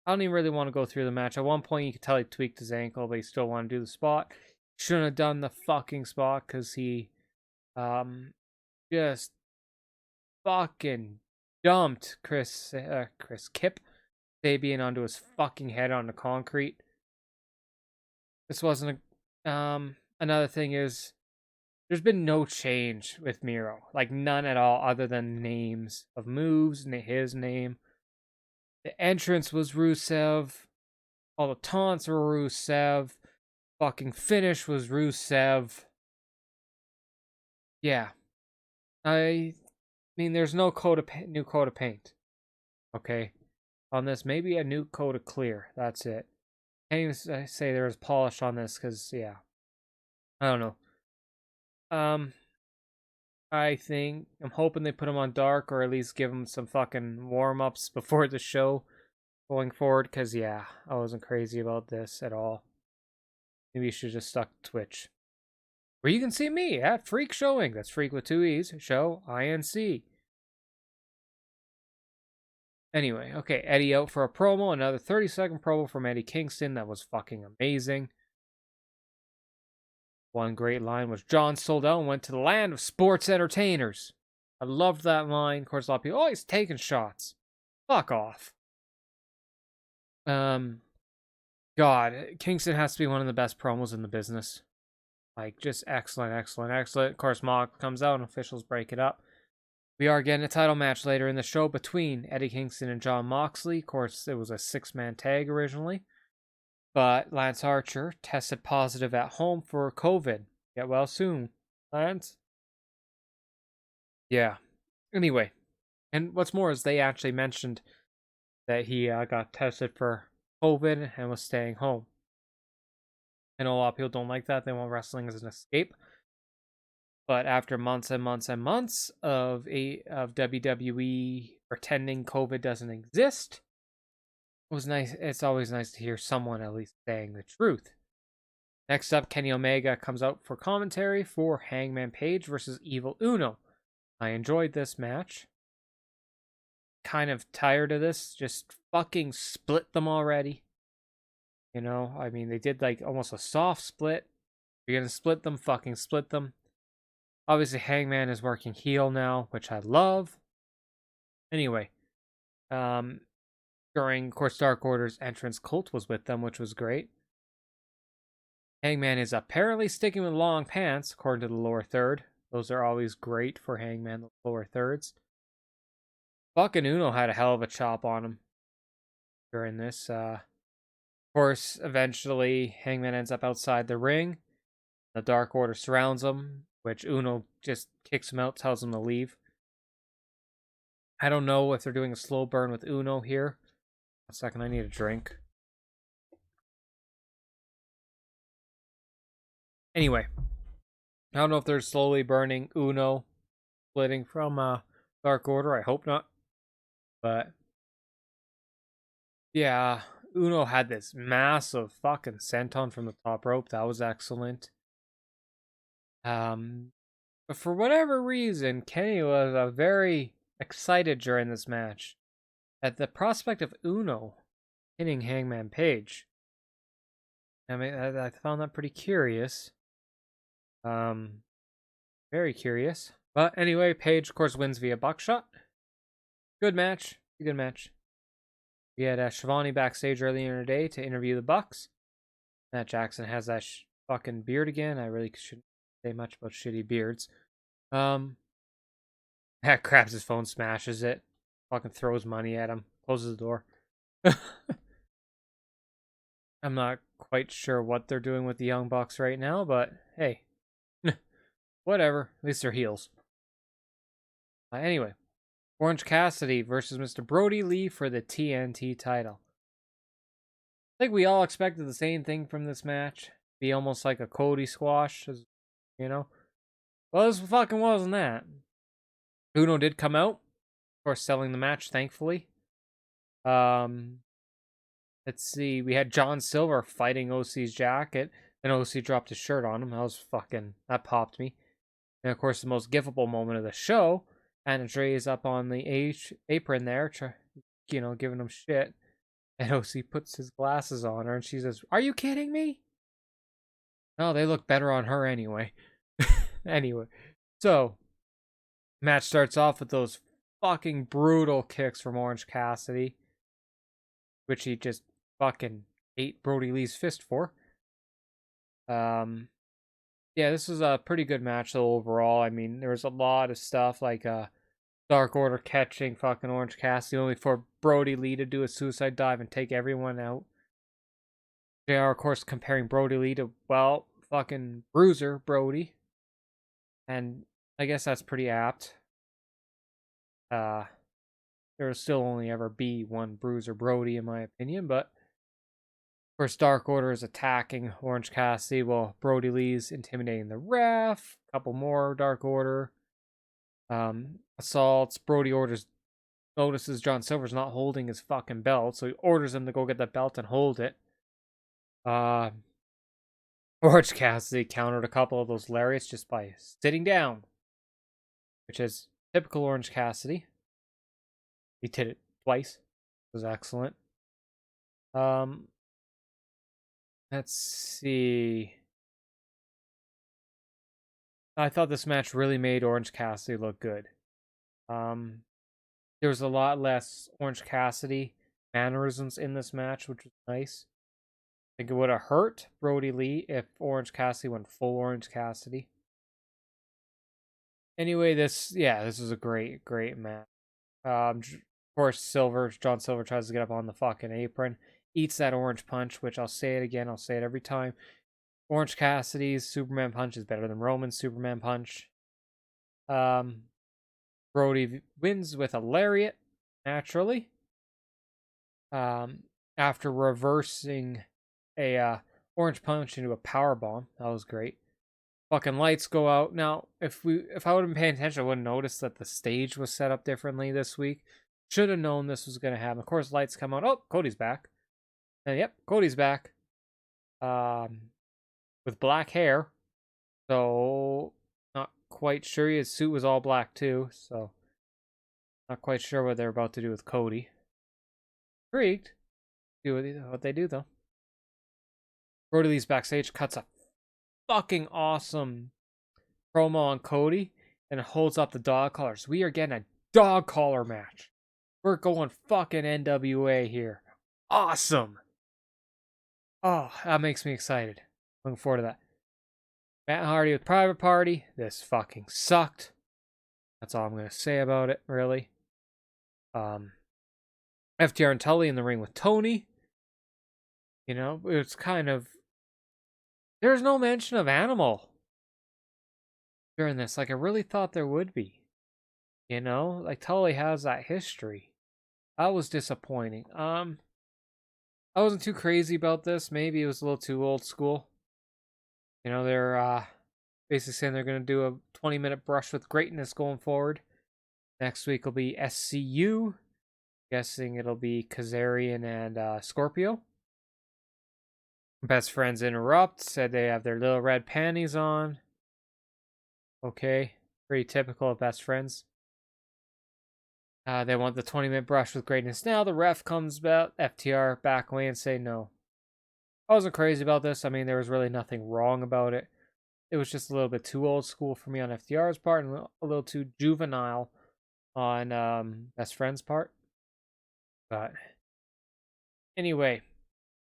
don't even really want to go through the match. At one point, you could tell he tweaked his ankle, but he still wanted to do the spot. Shouldn't have done the fucking spot because he just fucking dumped Chris Kip Sabian onto his fucking head on the concrete. This wasn't another thing is there's been no change with Miro. Like, none at all other than names of moves and his name. The entrance was Rusev. All the taunts were Rusev. Fucking finish was Rusev. Yeah. I mean, there's no new coat of paint. Okay. On this, maybe a new coat of clear. That's it. Can't even say there was polish on this because, yeah. I don't know. I'm hoping they put him on dark or at least give him some fucking warm ups before the show going forward. Because, yeah, I wasn't crazy about this at all. Maybe you should just stuck to Twitch. Where you can see me at Freekshowinc. That's Freak with 2 E's. Show INC. Anyway, okay, Eddie out for a promo. Another 30-second promo from Eddie Kingston. That was fucking amazing. One great line was John sold out and went to the land of sports entertainers. I loved that line. Of course, a lot of people, oh, he's taking shots. Fuck off. God, Kingston has to be one of the best promos in the business. Like, just excellent, excellent, excellent. Of course, Mock comes out and officials break it up. We are getting a title match later in the show between Eddie Kingston and Jon Moxley. Of course, it was a 6-man tag originally. But Lance Archer tested positive at home for COVID. Get well soon, Lance. Yeah. Anyway, and what's more is they actually mentioned that he got tested for COVID and was staying home. I know a lot of people don't like that. They want wrestling as an escape. But after months and months and months of WWE pretending COVID doesn't exist, it was nice. It's always nice to hear someone at least saying the truth. Next up, Kenny Omega comes out for commentary for Hangman Page versus Evil Uno. I enjoyed this match. Kind of tired of this. Just fucking split them already. You know, I mean, they did like almost a soft split. You're gonna split them, fucking split them. Obviously, Hangman is working heel now, which I love. Anyway, during, of course, Dark Order's entrance, Colt was with them, which was great. Hangman is apparently sticking with long pants, according to the lower third. Those are always great for Hangman, the lower thirds. Fucking Uno had a hell of a chop on him during this. Of course, eventually, Hangman ends up outside the ring. The Dark Order surrounds him, which Uno just kicks him out, tells him to leave. I don't know if they're doing a slow burn with Uno here. A second, I need a drink. Anyway, I don't know if they're slowly burning Uno, splitting from Dark Order. I hope not. But yeah, Uno had this massive fucking senton from the top rope. That was excellent. But for whatever reason, Kenny was very excited during this match at the prospect of Uno hitting Hangman Page. I mean, I found that pretty curious. Very curious. But anyway, Page, of course, wins via buckshot. Good match. Good match. We had Shivani backstage earlier in the day to interview the Bucks. Matt Jackson has that fucking beard again. I really shouldn't say much about shitty beards. Matt grabs his phone, smashes it, fucking throws money at him, closes the door. I'm not quite sure what they're doing with the Young Bucks right now, but hey, whatever. At least they're heels. Anyway, Orange Cassidy versus Mr. Brody Lee for the TNT title. I think we all expected the same thing from this match. Be almost like a Cody squash, you know? Well, this fucking wasn't that. Uno did come out, of course, selling the match, thankfully. Let's see. We had John Silver fighting OC's jacket. Then OC dropped his shirt on him. That popped me. And of course, the most gifable moment of the show. Anna Dre is up on the apron there, giving him shit. And OC puts his glasses on her and she says, "Are you kidding me?" Oh, they look better on her anyway. Anyway, so match starts off with those fucking brutal kicks from Orange Cassidy, which he just fucking ate Brody Lee's fist for. Yeah, this was a pretty good match though overall. I mean, there was a lot of stuff like Dark Order catching fucking Orange Cassidy only for Brody Lee to do a suicide dive and take everyone out. JR, of course, comparing Brody Lee to, well, fucking Bruiser Brody. And I guess that's pretty apt. There will still only ever be one Bruiser Brody, in my opinion, but of course, Dark Order is attacking Orange Cassidy while Brody Lee's intimidating the ref. A couple more Dark Order. Assaults. Brody notices John Silver's not holding his fucking belt, so he orders him to go get the belt and hold it. Orange Cassidy countered a couple of those lariats just by sitting down, which is typical Orange Cassidy. He did it twice. It was excellent. Let's see. I thought this match really made Orange Cassidy look good. There was a lot less Orange Cassidy mannerisms in this match, which was nice. I think it would have hurt Brody Lee if Orange Cassidy went full Orange Cassidy. Anyway, this is a great match. Of course, John Silver tries to get up on the fucking apron, eats that orange punch, which I'll say it again, I'll say it every time. Orange Cassidy's Superman punch is better than Roman's Superman punch. Brody wins with a lariat, naturally. After reversing a orange punch into a power bomb. That was great. Fucking lights go out. Now, if I would have been paying attention, I would have noticed that the stage was set up differently this week. Should have known this was going to happen. Of course, lights come out. Oh, Cody's back. And yep, Cody's back. With black hair. So, not quite sure. His suit was all black too. So, not quite sure what they're about to do with Cody. Intrigued. Do what they do, though. Brody Lee's backstage, cuts a fucking awesome promo on Cody and holds up the dog collars. We are getting a dog collar match. We're going fucking NWA here. Awesome. Oh, that makes me excited. Looking forward to that. Matt Hardy with Private Party. This fucking sucked. That's all I'm going to say about it, really. FTR and Tully in the ring with Tony. You know, it's kind of... There's no mention of Animal during this. Like, I really thought there would be. You know? Like, Tully has that history. That was disappointing. I wasn't too crazy about this. Maybe it was a little too old school. You know, they're basically saying they're going to do a 20-minute brush with greatness going forward. Next week will be SCU. Guessing it'll be Kazarian and Scorpio. Best Friends interrupt. Said they have their little red panties on. Okay. Pretty typical of Best Friends. They want the 20-minute brush with greatness now. The ref comes about. FTR back away and say no. I wasn't crazy about this. I mean, there was really nothing wrong about it. It was just a little bit too old school for me on FTR's part and a little too juvenile on Best Friend's part. But anyway,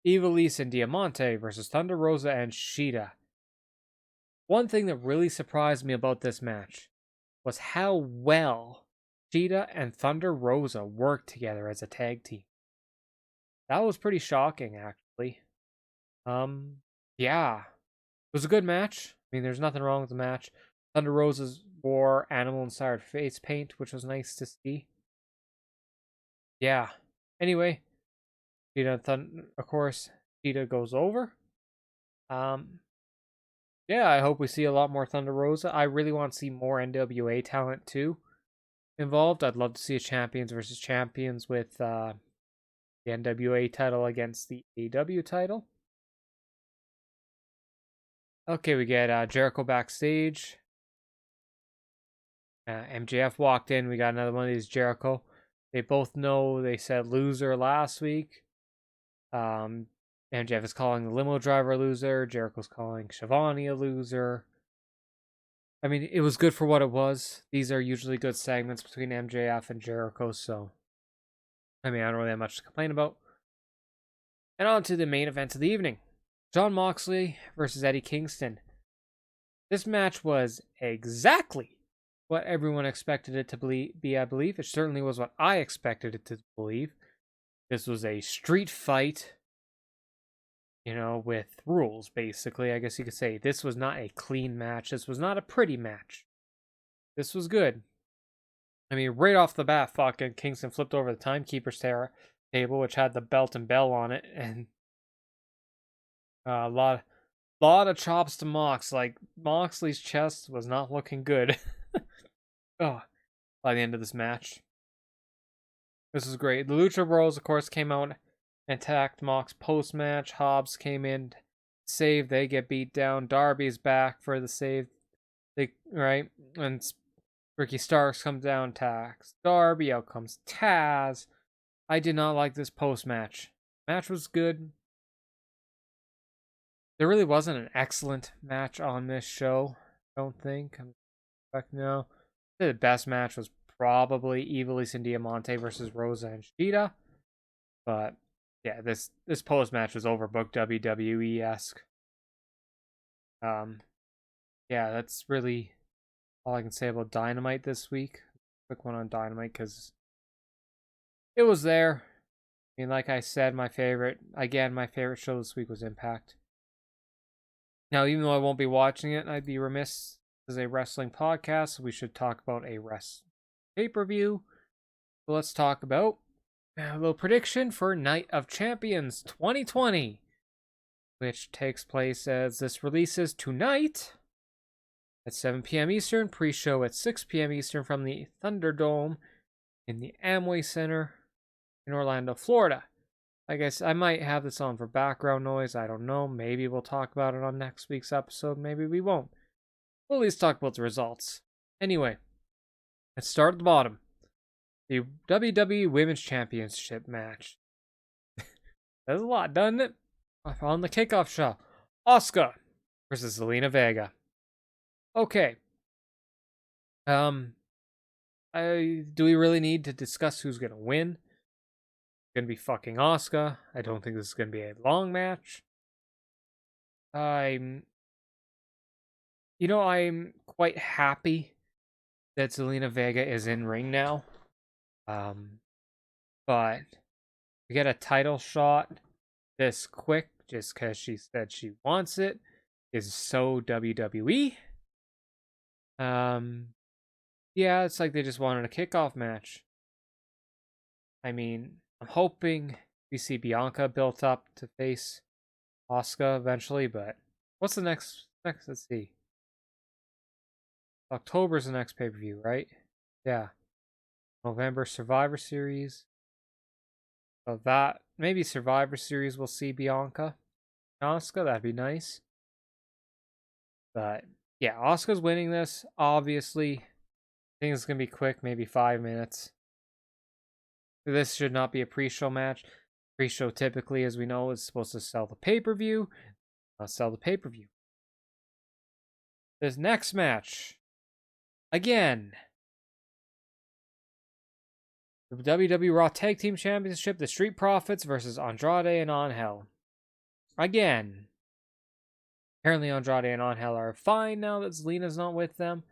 Ivelisse and Diamante versus Thunder Rosa and Shida. One thing that really surprised me about this match was how well Shida and Thunder Rosa worked together as a tag team. That was pretty shocking, actually. Yeah. It was a good match. I mean, there's nothing wrong with the match. Thunder Rosa wore animal-inspired face paint, which was nice to see. Yeah. Anyway, of course, Shida goes over. Yeah, I hope we see a lot more Thunder Rosa. I really want to see more NWA talent too involved. I'd love to see a champions versus champions with the NWA title against the AEW title. Okay, we get Jericho backstage. MJF walked in. We got another one of these Jericho. They both know they said loser last week. MJF is calling the limo driver a loser. Jericho's calling Shivani a loser. I mean, it was good for what it was. These are usually good segments between MJF and Jericho, so I mean, I don't really have much to complain about. And on to the main event of the evening. Jon Moxley versus Eddie Kingston. This match was exactly what everyone expected it to be, I believe. It certainly was what I expected it to believe. This was a street fight. with rules, basically. I guess you could say this was not a clean match. This was not a pretty match. This was good. I mean, right off the bat, fucking Kingston flipped over the timekeeper's table, which had the belt and bell on it, and a lot of chops to Mox. Like, Moxley's chest was not looking good. Oh, by the end of this match. This was great. The Lucha Bros, of course, came out and attacked Mox post-match. Hobbs came in, save. They get beat down. Darby's back for the save. Right? And Ricky Starks comes down, attacks Darby. Out comes Taz. I did not like this post-match. Match was good. There really wasn't an excellent match on this show, I don't think. No. The best match was probably Ivelisse and Diamante versus Rosa and Shida. But yeah, this post match was overbooked WWE-esque. Yeah, that's really all I can say about Dynamite this week. Quick one on Dynamite because it was there. I mean, like I said, my favorite show this week was Impact. Now, even though I won't be watching it, I'd be remiss as a wrestling podcast, so we should talk about a wrestling pay-per-view. So let's talk about a little prediction for Night of Champions 2020, which takes place as this releases tonight at 7 p.m. Eastern, pre-show at 6 p.m. Eastern from the Thunderdome in the Amway Center in Orlando, Florida. I guess I might have this on for background noise. I don't know. Maybe we'll talk about it on next week's episode. Maybe we won't. We'll at least talk about the results. Anyway, let's start at the bottom. The WWE Women's Championship match. That's a lot, doesn't it? On the kickoff show, Asuka versus Zelina Vega. Okay. Do we really need to discuss who's gonna win? It's gonna be fucking Asuka. I don't think this is gonna be a long match. I'm quite happy that Zelina Vega is in ring now. But to get a title shot this quick just because she said she wants it is so WWE. Yeah, it's like they just wanted a kickoff match. I mean, I'm hoping we see Bianca built up to face Asuka eventually, but what's the next? Let's see. October's the next pay-per-view, right? Yeah. November Survivor Series. So that, maybe Survivor Series we'll see Bianca. Asuka, that'd be nice. But yeah, Asuka's winning this, obviously. I think it's going to be quick, maybe 5 minutes. This should not be a pre-show match. Pre-show typically, as we know, is supposed to sell the pay-per-view. Sell the pay-per-view. This next match, again, the WWE Raw Tag Team Championship, the Street Profits versus Andrade and Angel. Again, apparently Andrade and Angel are fine now that Zelina's not with them.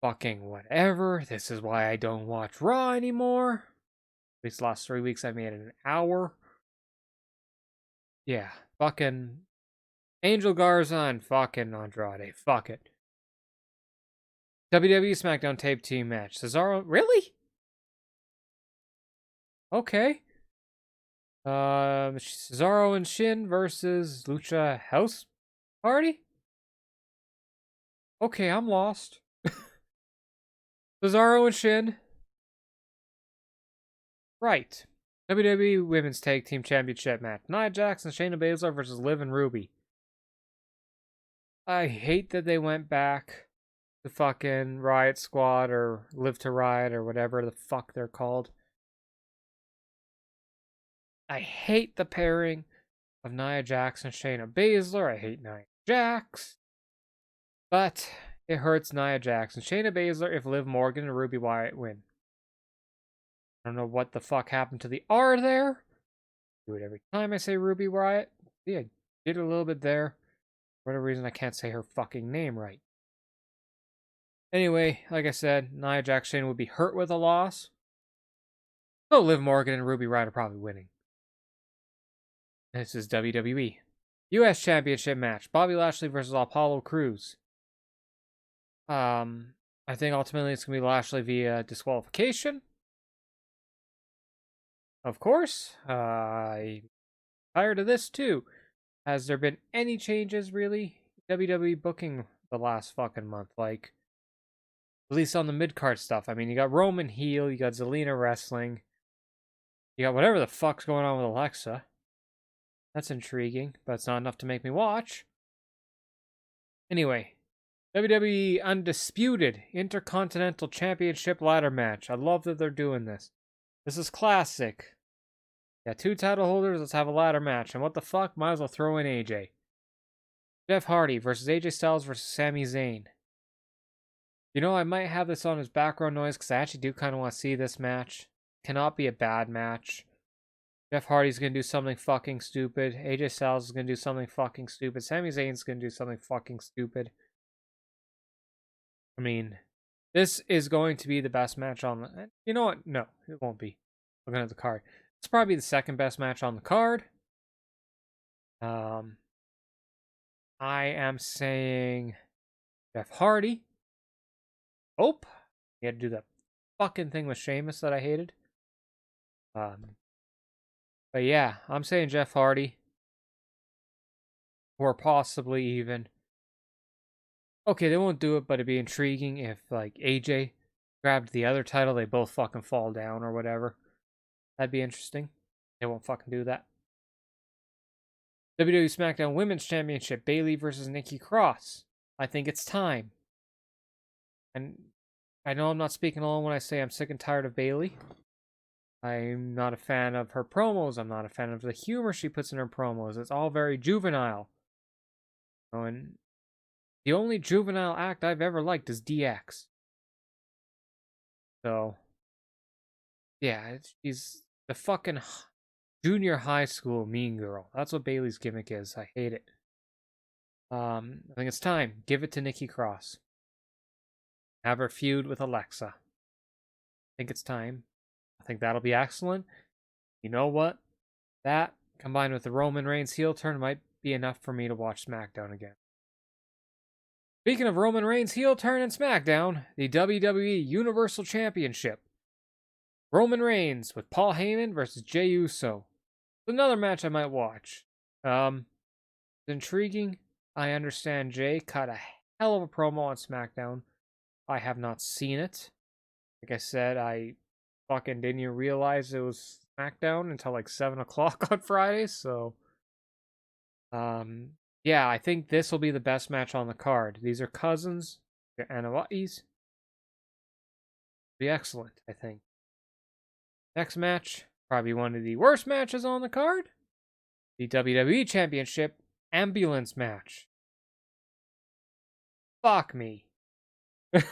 Fucking whatever. This is why I don't watch Raw anymore. These last 3 weeks I made it an hour. Yeah, fucking Angel Garza and fucking Andrade. Fuck it. WWE SmackDown Tape Team match. Cesaro, really? Okay. Cesaro and Shin versus Lucha House Party? Okay, I'm lost. Cesaro and Shin. Right. WWE Women's Tag Team Championship match. Nia Jax and Shayna Baszler versus Liv and Ruby. I hate that they went back to fucking Riot Squad or Live to Riot or whatever the fuck they're called. I hate the pairing of Nia Jax and Shayna Baszler. I hate Nia Jax. But it hurts Nia Jax and Shayna Baszler if Liv Morgan and Ruby Wyatt win. I don't know what the fuck happened to the R there. Do it every time I say Ruby Wyatt. Yeah, I did a little bit there. For whatever reason, I can't say her fucking name right. Anyway, like I said, Nia Jax Shayna would be hurt with a loss. So Liv Morgan and Ruby Wyatt are probably winning. This is WWE. U.S. Championship match. Bobby Lashley versus Apollo Crews. I think ultimately it's going to be Lashley via disqualification. Of course. I'm tired of this too. Has there been any changes, really? WWE booking the last fucking month. Like, at least on the mid-card stuff. I mean, you got Roman heel, you got Zelina wrestling. You got whatever the fuck's going on with Alexa. That's intriguing, but it's not enough to make me watch. Anyway, WWE Undisputed Intercontinental Championship ladder match. I love that they're doing this. This is classic. Yeah, 2 title holders, let's have a ladder match. And what the fuck? Might as well throw in AJ. Jeff Hardy versus AJ Styles versus Sami Zayn. You know, I might have this on as background noise because I actually do kind of want to see this match. Cannot be a bad match. Jeff Hardy's going to do something fucking stupid. AJ Styles is going to do something fucking stupid. Sami Zayn's going to do something fucking stupid. I mean, this is going to be the best match on the... You know what? No, it won't be. Looking at the card. It's probably the second best match on the card. I am saying Jeff Hardy. Oh, he had to do that fucking thing with Sheamus that I hated. But yeah, I'm saying Jeff Hardy. Or possibly even. Okay, they won't do it, but it'd be intriguing if, like, AJ grabbed the other title, they both fucking fall down or whatever. That'd be interesting. They won't fucking do that. WWE SmackDown Women's Championship, Bayley versus Nikki Cross. I think it's time. And I know I'm not speaking alone when I say I'm sick and tired of Bayley. I'm not a fan of her promos. I'm not a fan of the humor she puts in her promos. It's all very juvenile. Oh, and the only juvenile act I've ever liked is DX. So, yeah, she's the fucking junior high school mean girl. That's what Bayley's gimmick is. I hate it. I think it's time. Give it to Nikki Cross. Have her feud with Alexa. I think it's time. I think that'll be excellent. You know what? That, combined with the Roman Reigns heel turn, might be enough for me to watch SmackDown again. Speaking of Roman Reigns heel turn and SmackDown, the WWE Universal Championship. Roman Reigns with Paul Heyman versus Jey Uso. Another match I might watch. It's intriguing. I understand Jey cut a hell of a promo on SmackDown. I have not seen it. Like I said, I fucking didn't even realize it was SmackDown until like 7 o'clock on Friday, so... yeah, I think this will be the best match on the card. These are cousins. They're Anawais. Be excellent, I think. Next match, probably one of the worst matches on the card. The WWE Championship Ambulance match. Fuck me. Drew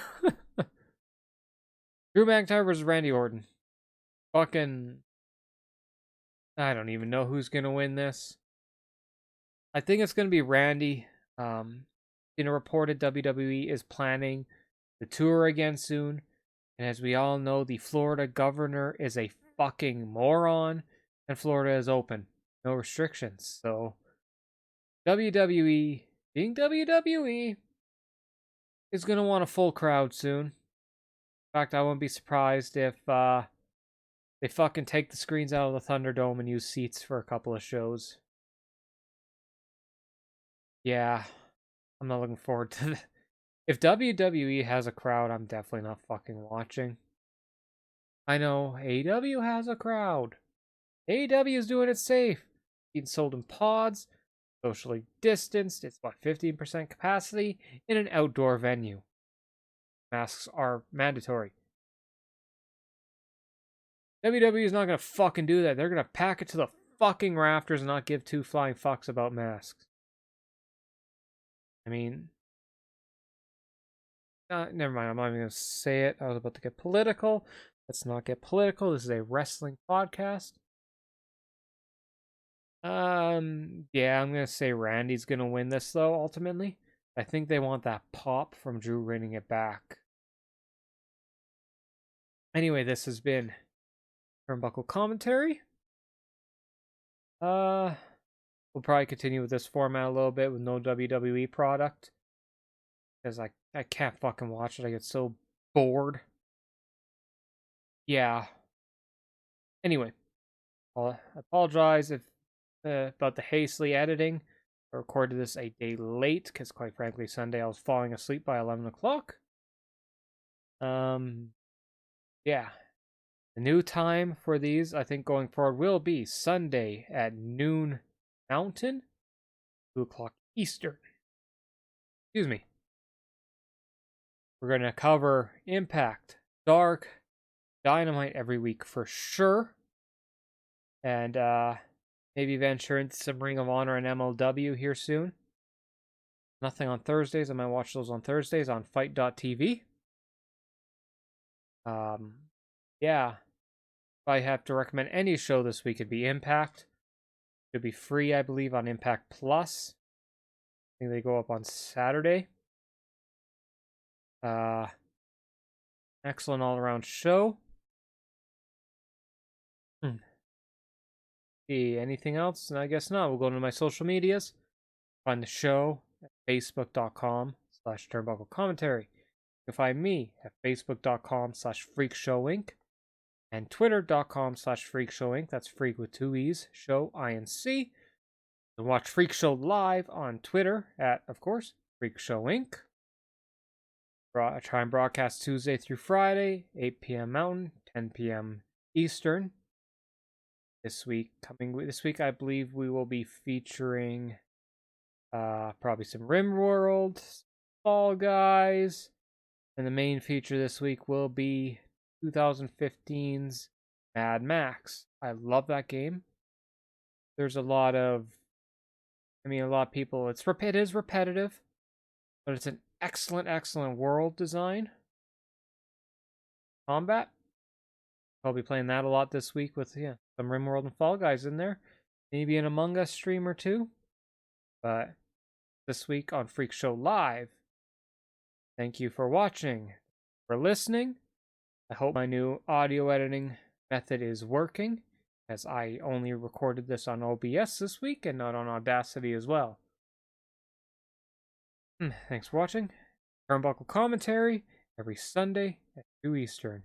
McIntyre versus Randy Orton. Fucking... I don't even know who's gonna win this. I think it's gonna be Randy. Reported WWE is planning the tour again soon. And as we all know, the Florida governor is a fucking moron. And Florida is open. No restrictions. So, WWE, being WWE, is going to want a full crowd soon. In fact, I wouldn't be surprised if they fucking take the screens out of the Thunderdome and use seats for a couple of shows. Yeah, I'm not looking forward to that. If WWE has a crowd, I'm definitely not fucking watching. I know, AEW has a crowd. AEW is doing it safe. Being sold in pods, socially distanced. It's about 15% capacity in an outdoor venue. Masks are mandatory. WWE is not going to fucking do that. They're going to pack it to the fucking rafters and not give two flying fucks about masks. I mean... never mind, I'm not even going to say it. I was about to get political. Let's not get political. This is a wrestling podcast. Yeah, I'm gonna say Randy's gonna win this though, ultimately. I think they want that pop from Drew winning it back. Anyway, this has been Turnbuckle Commentary. we'll probably continue with this format a little bit with no WWE product. Because I can't fucking watch it. I get so bored. Yeah. Anyway, I apologize if about the hastily editing. I recorded this a day late because, quite frankly, Sunday I was falling asleep by 11 o'clock. Yeah. The new time for these, I think, going forward will be Sunday at noon Mountain, 2 o'clock Eastern. Excuse me. We're going to cover Impact, Dark, Dynamite every week for sure. And maybe venture into some Ring of Honor and MLW here soon. Nothing on Thursdays. I might watch those on Thursdays on Fight.tv. Yeah. If I have to recommend any show this week, it'd be Impact. It'll be free, I believe, on Impact Plus. I think they go up on Saturday. Excellent all-around show. Anything else? I guess not. We'll go into my social medias. Find the show at facebook.com/Turnbuckle Commentary. You can find me at facebook.com/Freekshowinc and twitter.com/Freekshowinc. That's Freak with 2 E's, Show, INC. You can watch Freak Show live on Twitter at, of course, Freakshowinc. I try and broadcast Tuesday through Friday, 8 p.m. Mountain, 10 p.m. Eastern. This week, I believe we will be featuring probably some RimWorld, Fall Guys, and the main feature this week will be 2015's Mad Max. I love that game. There's a lot of people, it is repetitive, but it's an excellent world design. Combat. I'll be playing that a lot this week with some RimWorld and Fall Guys in there. Maybe an Among Us stream or two. But this week on Freak Show Live, thank you for watching, for listening. I hope my new audio editing method is working, as I only recorded this on OBS this week and not on Audacity as well. Thanks for watching. Turnbuckle Commentary every Sunday at 2 Eastern.